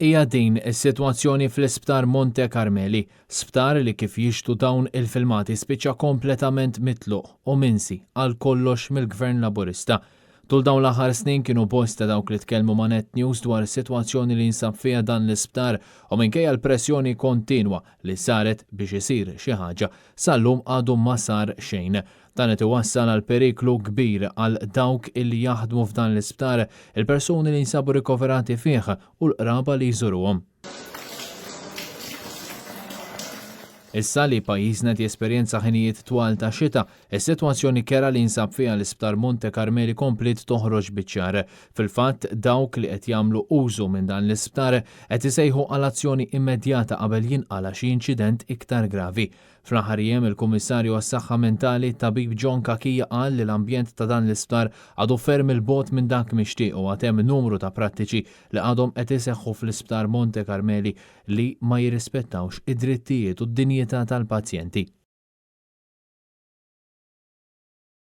Hija din is-sitwazzjoni fl-isptar Monte Carmeli, sptar li kif jixtu dawn il-filmati spiċċa kompletament mitluq u minsi għal kollox mill-Gvern Laburista. Tul dawn l-aħħar snin kienu bosta dawk li tkellmu ma' Net News dwar is-sitwazzjoni li jinsab fiha dan l-isptar u minkejja l-pressjoni kontinwa li saret biex isir xi ħaġa sal-lum għadu ma sar xejn. Dan qed iwassal għal periklu kbir għal dawk illi jaħdmu f'dan l-isptar, il-persuni li jinsabu rikoverati fih u l-qraba li jżuruhom. Issa li pajjiżna jesperjenza ħinijiet twal ta' xita, is-sitwazzjoni kera li jinsab fiha l-isptar Monte Carmeli komplet toħroġ biċ-ċar. Fil-fatt dawk li qed jagħmlu użu minn dan l-isptar qed isejħu għal azzjoni immedjata qabel jinqala xi inċident iktar gravi. Fl-aħħar jiem il-Kummissarju għas-Saħħa Mentali Tabib John Kakija qal li l-ambjent ta' dan l-isptar għadu ferm il-bogħod minn dak mixtieq u għad hemm numru ta' prattiċi li għadhom qed iseħħu fl-isptar Monte Carmeli li ma jirrispettawx id-drittijiet u d-dinjità tal-pazjenti.